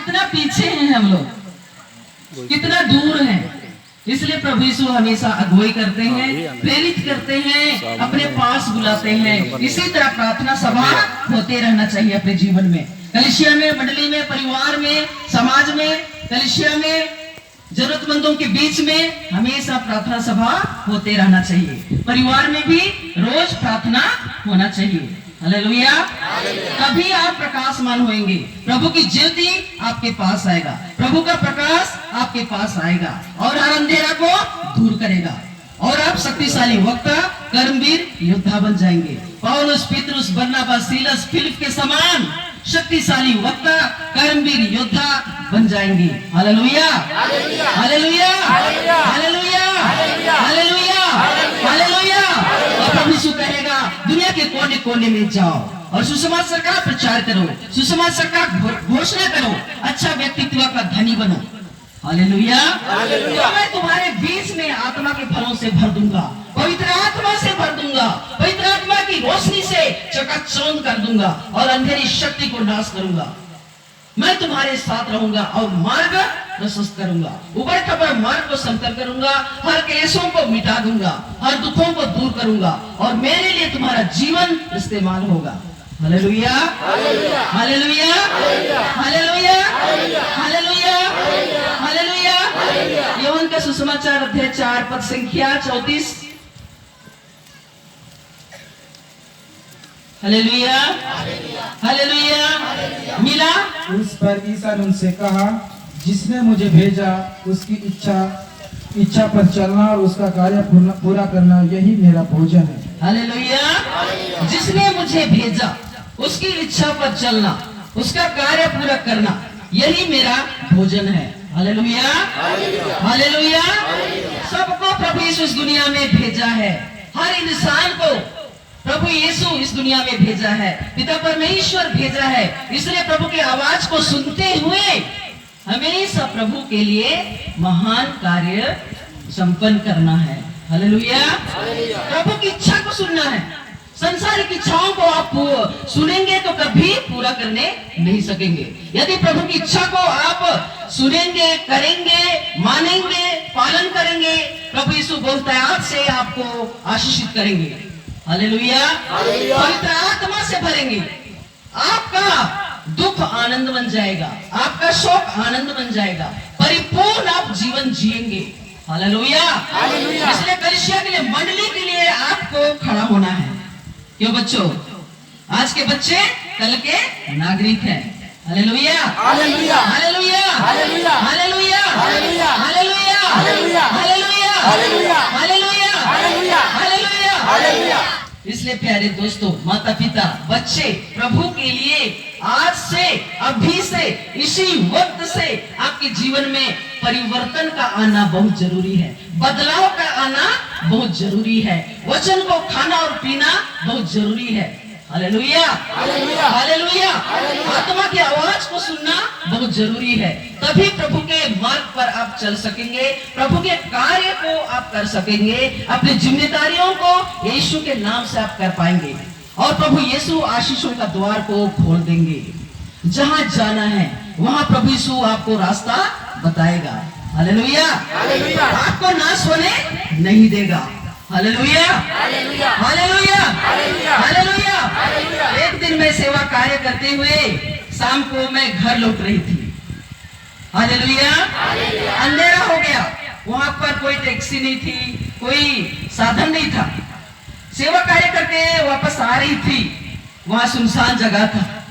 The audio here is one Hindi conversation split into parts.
कितना पीछे हैं हम लोग, कितना दूर हैं। इसलिए प्रभु यीशु हमेशा अगुवाई करते हैं, प्रेरित करते हैं, अपने पास बुलाते हैं। इसी तरह प्रार्थना सभा होते रहना चाहिए अपने जीवन में, कलीसिया में, मंडली में, परिवार में, समाज में, कलीसिया में, जरूरतमंदों के बीच में हमेशा प्रार्थना सभा होते रहना चाहिए। परिवार में भी रोज प्रार्थना होना चाहिए। हालेलुया। तभी आप प्रकाशमान होंगे, प्रभु की ज्योति आपके पास आएगा, प्रभु का प्रकाश आपके पास आएगा और हर अंधेरा को दूर करेगा और आप शक्तिशाली वक्ता, कर्मवीर, योद्धा बन जाएंगे। पौलुस, पतरस, बरनबास, सीलस, फिलिप के समान शक्तिशाली वक्ता, कर्मवीर, योद्धा बन जाएंगे। Hallelujah, hallelujah, hallelujah, hallelujah, hallelujah. और प्रभु यीशु कहेगा दुनिया के कोने कोने में जाओ और सुसमाचार का प्रचार करो, सुसमाचार का घोषणा करो, अच्छा व्यक्तित्व का धनी बनो। हालेलुया। तो मैं तुम्हारे बीच में आत्मा के फलों से भर दूंगा, पवित्र आत्मा से भर दूंगा, पवित्र आत्मा की रोशनी से चकाचौंध कर दूंगा और अंधेरी शक्ति को नाश करूंगा। मैं तुम्हारे साथ रहूंगा और मार्ग प्रशस्त करूंगा, उबड़ खाबड़ मार्ग को समतल करूंगा, हर क्लेशों को मिटा दूंगा, हर दुखों को दूर करूंगा और मेरे लिए तुम्हारा जीवन इस्तेमाल होगा। Hallelujah, hallelujah, hallelujah, hallelujah, hallelujah. यूहन्ना का सुसमाचार अध्याय 4 पद संख्या 34। Hallelujah, hallelujah. मिला। उस पर ईसा ने उनसे कहा, जिसने मुझे भेजा उसकी इच्छा पर चलना और उसका कार्य पूरा करना, यही मेरा भोजन है। हालेलुया। जिसने मुझे भेजा उसकी इच्छा पर चलना, उसका कार्य पूरा करना, यही मेरा भोजन है। Hallelujah, hallelujah. सबको प्रभु यीशु इस दुनिया में भेजा है, हर इंसान को प्रभु यीशु इस दुनिया में भेजा है, पिता परमेश्वर भेजा है। इसलिए प्रभु की आवाज को सुनते हुए हमेशा प्रभु के लिए महान कार्य संपन्न करना है। हालेलुया। प्रभु की इच्छा को सुनना है। संसारिक इच्छाओं को आप सुनेंगे तो कभी पूरा करने नहीं सकेंगे। यदि प्रभु की इच्छा को आप सुनेंगे, करेंगे, मानेंगे, पालन करेंगे, प्रभु यीशु बहुतायत से आपको आशीषित करेंगे। हालेलुया। पवित्र आत्मा से भरेंगे, आपका दुख आनंद बन जाएगा, आपका शोक आनंद बन जाएगा, परिपूर्ण आप जीवन जिएंगे। हालेलुया। इसलिए कलीसिया के लिए, मंडली के लिए आपको खड़ा होना है। क्यों बच्चों? आज के बच्चे कल के नागरिक हैं। Hallelujah, hallelujah, hallelujah, hallelujah, hallelujah, hallelujah, hallelujah, hallelujah, hallelujah, hallelujah, hallelujah. इसलिए प्यारे दोस्तों, माता पिता, बच्चे, प्रभु के लिए आज से, अभी से, इसी वक्त से आपके जीवन में परिवर्तन का आना बहुत जरूरी है, बदलाव का आना बहुत जरूरी है, वचन को खाना और पीना बहुत जरूरी है। Hallelujah, hallelujah, hallelujah. आत्मा की आवाज को सुनना बहुत जरूरी है, तभी प्रभु के मार्ग पर आप चल सकेंगे, प्रभु के कार्य को आप कर सकेंगे, अपनी जिम्मेदारियों को यीशु के नाम से आप कर पाएंगे और प्रभु यीशु आशीषों का द्वार को खोल देंगे। जहां जाना है वहां प्रभु यीशु आपको रास्ता बताएगा। Hallelujah, hallelujah. आपको नाश होने नहीं देगा। Hallelujah, hallelujah, hallelujah, hallelujah. एक दिन मैं सेवा कार्य करते हुए शाम को मैं घर लौट रही थी। हालेलुया। अंधेरा हो गया, वहां पर कोई टैक्सी नहीं थी, कोई साधन नहीं था। सेवा कार्य करके वापस आ रही थी, वहां सुनसान जगह था,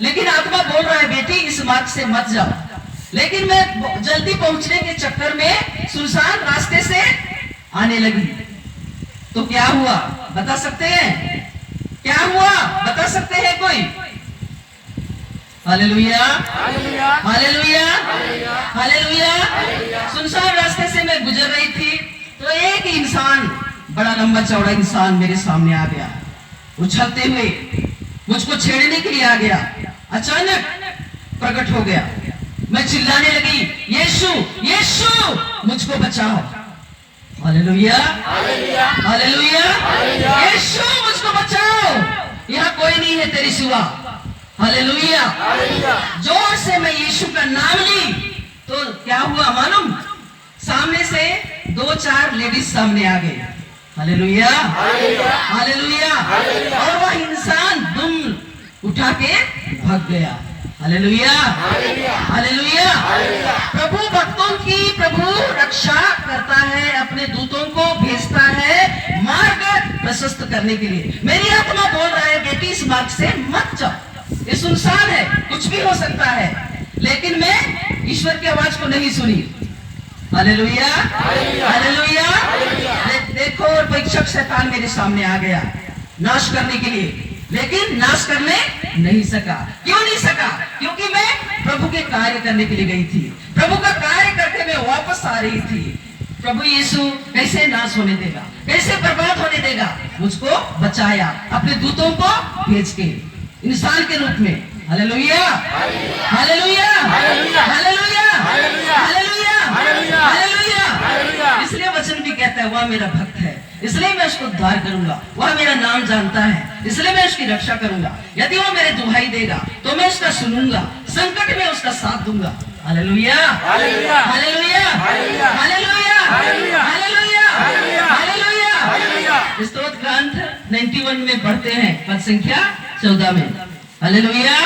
लेकिन आत्मा बोल रहा है बेटी इस मार्ग से मत जाओ। लेकिन मैं जल्दी पहुंचने के चक्कर में सुनसान रास्ते से आने लगी। तो क्या हुआ बता सकते हैं? क्या हुआ बता सकते हैं कोई? Hallelujah, hallelujah, hallelujah, hallelujah. सुनसान रास्ते से मैं गुजर रही थी तो एक इंसान, बड़ा लंबा चौड़ा इंसान मेरे सामने आ गया, उछलते हुए मुझको छेड़ने के लिए आ गया। अचानक प्रकट हो गया, मैं चिल्लाने लगी, यीशु, यीशु मुझको बचाओ। हालेलुया, हालेलुया, हालेलुया, यीशु मुझको बचाओ, यहाँ कोई नहीं है तेरी सिवा। हालेलुया। जोर से मैं यीशु का नाम ली तो क्या हुआ मालूम? सामने से 2-4 लेडीज सामने आ गए। Hallelujah, hallelujah. और वह इंसान दुम उठा के भाग गया। Hallelujah, hallelujah. प्रभु भक्तों की प्रभु रक्षा करता है, अपने दूतों को भेजता है मार्ग प्रशस्त करने के लिए। मेरी आत्मा बोल रहा है बेटी इस मार्ग से मत जाओ, ये सुनसान है, कुछ भी हो सकता है। लेकिन मैं ईश्वर की आवाज को नहीं सुनी। Hallelujah, hallelujah. देखो परीक्षक शैतान मेरे सामने आ गया नाश करने के लिए, लेकिन नाश करने नहीं सका। क्यों नहीं सका? क्योंकि मैं प्रभु के कार्य करने के लिए गई थी। प्रभु का कार्य करके मैं वापस आ रही थी। प्रभु यीशु कैसे नाश होने देगा, कैसे बर्बाद होने देगा? मुझको बचाया अपने दूतों को भेज के इंसान के रूप में। Hallelujah, hallelujah, hallelujah, hallelujah, hallelujah. इसलिए वचन भी कहता है वह मेरा भक्त है, इसलिए मैं उसको उद्धार करूंगा। वह मेरा नाम जानता है, इसलिए मैं उसकी रक्षा करूंगा। यदि वह मेरे दुहाई देगा तो मैं उसका सुनूंगा, संकट में उसका साथ दूंगा। Hallelujah, hallelujah, hallelujah, hallelujah, hallelujah. स्तोत्र ग्रंथ 91 में पढ़ते हैं, पद संख्या 14 में। हालेलुया।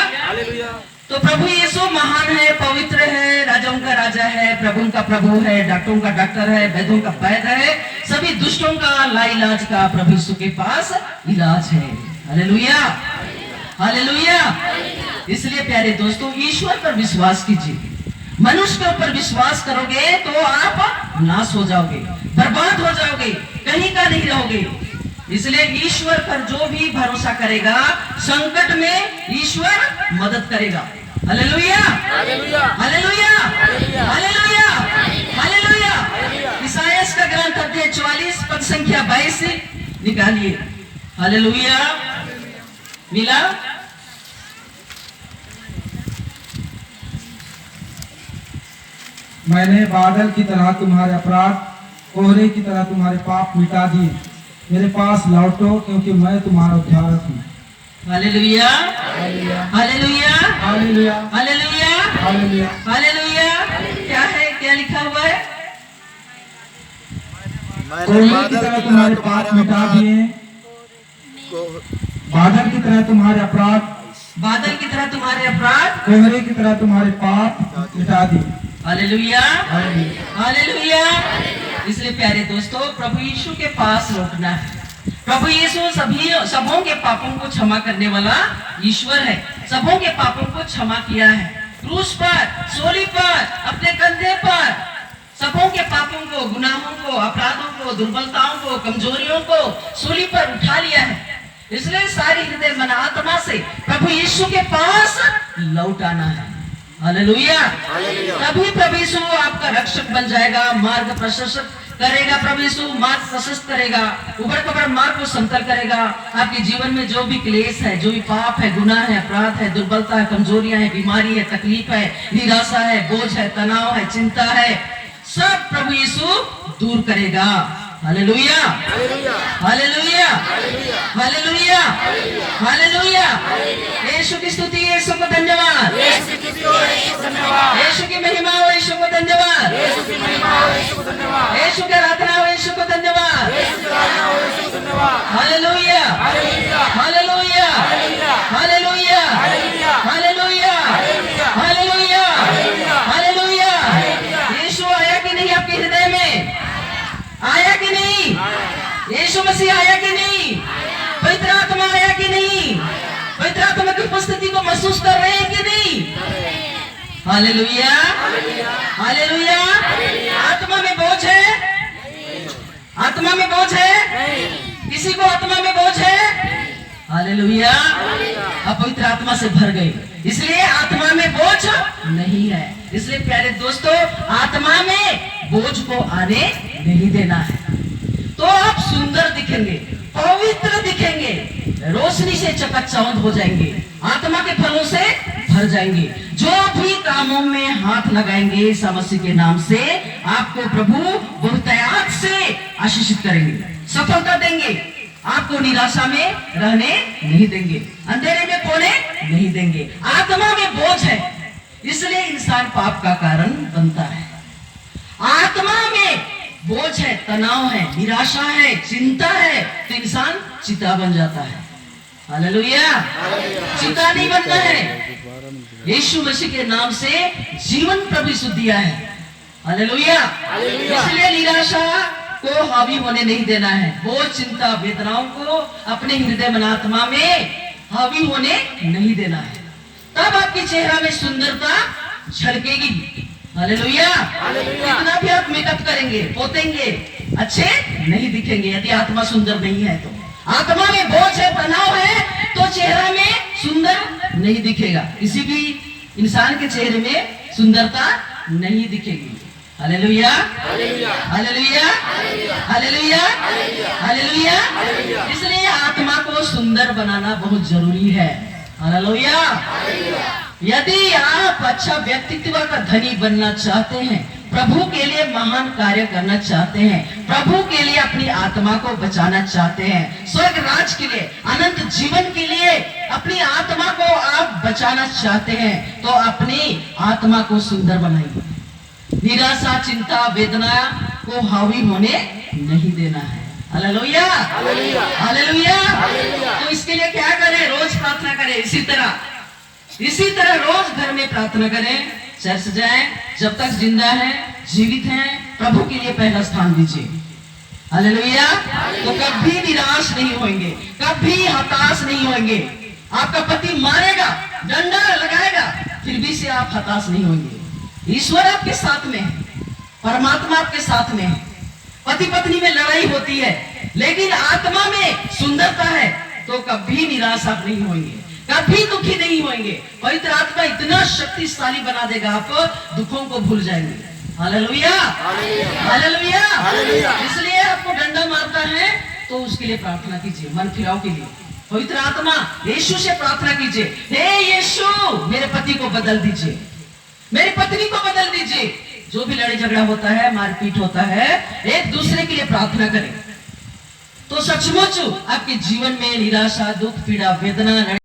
तो प्रभु यीशु महान है, पवित्र है, राजाओं का राजा है, प्रभुओं का प्रभु है, डॉक्टरों का डॉक्टर है, वैद्यों का वैद्य है, सभी दुष्टों का लाइलाज का प्रभु यीशु के पास इलाज है। Hallelujah, hallelujah. इसलिए प्यारे दोस्तों ईश्वर पर विश्वास कीजिए। मनुष्य के ऊपर विश्वास करोगे तो आप नाश हो जाओगे, बर्बाद हो जाओगे, कहीं का नहीं रहोगे। इसलिए ईश्वर पर जो भी भरोसा करेगा संकट में ईश्वर मदद करेगा। Hallelujah, hallelujah, hallelujah, hallelujah, hallelujah. इसायास का ग्रंथ अध्याय 44 पद संख्या 22 निकालिए। हालेलुया, मिला? मैंने बादल की तरह तुम्हारे अपराध, कोहरे की तरह तुम्हारे पाप मिटा दिए। मेरे पास लौटो क्योंकि मैं तुम्हारा उद्धारक हूँ। Hallelujah, hallelujah, hallelujah, hallelujah, hallelujah, hallelujah. Hallelujah. क्या है, क्या लिखा हुआ है? कोहरे की तरह तुम्हारे पाप मिटा दिए। बादल की तरह तुम्हारे अपराध, बादल की तरह तुम्हारे अपराध, कोहरे की तरह तुम्हारे पाप मिटा दिए। Hallelujah, hallelujah, hallelujah. इसलिए प्यारे दोस्तों प्रभु यीशु के पास लौटना है। प्रभु यीशु सबों के पापों को क्षमा करने वाला ईश्वर है। सबों के पापों को क्षमा किया है क्रूस पर, सूली पर, अपने कंधे पर। सबों के पापों को, गुनाहों को, अपराधों को, दुर्बलताओं को, कमजोरियों को सूली पर उठा लिया है। इसलिए सारी हृदय मन आत्मा से प्रभु यीशु के पास लौट आना है। हालेलुया। तभी प्रभु यीशु आपका रक्षक बन जाएगा, मार्ग प्रशस्त करेगा। प्रभु यीशु मार्ग प्रशस्त करेगा, उबड़ कबड़ मार्ग को समतल करेगा। आपके जीवन में जो भी क्लेश है, जो भी पाप है, गुनाह है, अपराध है, दुर्बलता है, कमजोरियां है, बीमारी है, तकलीफ है, निराशा है, बोझ है, तनाव है, चिंता है, सब प्रभु यीशु दूर करेगा। Hallelujah, hallelujah, hallelujah, hallelujah. यीशु की स्तुति, यीशु को धन्यवाद, यीशु की महिमा हो, यीशु को धन्यवाद, यीशु की आराधना हो, यीशु को धन्यवाद। Hallelujah, hallelujah, hallelujah, hallelujah, hallelujah, hallelujah. यीशु आया कि नहीं आपके हृदय में? आया कि नहीं? यीशु मसीह आया कि नहीं? पवित्र आत्मा आया कि नहीं? पवित्र आत्मा की उपस्थिति को महसूस कर रहे हैं कि नहीं? Hallelujah, hallelujah. आत्मा में बोझ है? आत्मा में बोझ है? किसी को आत्मा में बोझ है? हालेलुया। आप पवित्र आत्मा से भर गए, इसलिए आत्मा में बोझ नहीं है। इसलिए प्यारे दोस्तों आत्मा में बोझ को आने नहीं देना है, तो आप सुंदर दिखेंगे, पवित्र दिखेंगे, रोशनी से चकाचौंध हो जाएंगे, आत्मा के फलों से भर जाएंगे। जो भी कामों में हाथ लगाएंगे यीशु मसीह के नाम से, आपको प्रभु बहुतायत से आशीषित करेंगे, सफलता देंगे, आपको निराशा में रहने नहीं देंगे, अंधेरे में कोने नहीं देंगे। आत्मा में बोझ है, इसलिए इंसान पाप का कारण बनता है। आत्मा में बोझ है, तनाव है, निराशा है, चिंता है, तो इंसान चिता बन जाता है। हालेलुया। चिता नहीं बनना है। यीशु मसीह के नाम से जीवन प्रभु यीशु दिया है। हालेलुया। इसलिए निराशा को हावी होने नहीं देना है। बोझ, चिंता, वेदनाओं को अपने हृदय मन आत्मा में हावी होने नहीं देना है। तब आपके चेहरा में सुंदरता झलकेगी। हालेलुया। कितना भी आप मेकअप करेंगे, पोतेंगे, अच्छे नहीं दिखेंगे यदि आत्मा सुंदर नहीं है तो। आत्मा में बोझ है, तनाव है, तो चेहरा में सुंदर नहीं दिखेगा। किसी भी इंसान के चेहरे में सुंदरता नहीं दिखेगी। Hallelujah, hallelujah, hallelujah, hallelujah. इसलिए आत्मा को सुंदर बनाना बहुत जरूरी है। हालेलुया। यदि आप अच्छा व्यक्तित्व का धनी बनना चाहते हैं, प्रभु के लिए महान कार्य करना चाहते हैं, प्रभु के लिए अपनी आत्मा को बचाना चाहते हैं, स्वर्ग राज के लिए, अनंत जीवन के लिए अपनी आत्मा को आप बचाना चाहते हैं, तो अपनी आत्मा को सुंदर बनाइए। निराशा, चिंता, वेदना को हावी होने नहीं देना है। Hallelujah, hallelujah. तो इसके लिए क्या करें? रोज प्रार्थना करें। इसी तरह रोज घर में प्रार्थना करें, चर्च जाएं, जब तक जिंदा है, जीवित हैं, प्रभु के लिए पहला स्थान दीजिए। हालेलुया। तो कभी निराश नहीं होंगे, कभी हताश नहीं होंगे। आपका पति मारेगा, डंडा लगाएगा, फिर भी से आप हताश नहीं होंगे। ईश्वर आपके साथ में है, परमात्मा आपके साथ में है। पति पत्नी में लड़ाई होती है, लेकिन आत्मा में सुंदरता है, तो कभी निराश आप नहीं होंगे, कभी दुखी नहीं होंगे। पवित्र आत्मा इतना शक्तिशाली बना देगा, आप दुखों को भूल जाएंगे। Hallelujah, hallelujah. इसलिए आपको डंडा मारता है तो उसके लिए प्रार्थना कीजिए, मन फिराव के लिए। पवित्र आत्मा यीशु से प्रार्थना कीजिए, हे यीशु मेरे पति को बदल दीजिए, मेरी पत्नी को बदल दीजिए। जो भी लड़ाई झगड़ा होता है, मारपीट होता है, एक दूसरे के लिए प्रार्थना करें, तो सचमुच आपके जीवन में निराशा, दुख, पीड़ा, वेदना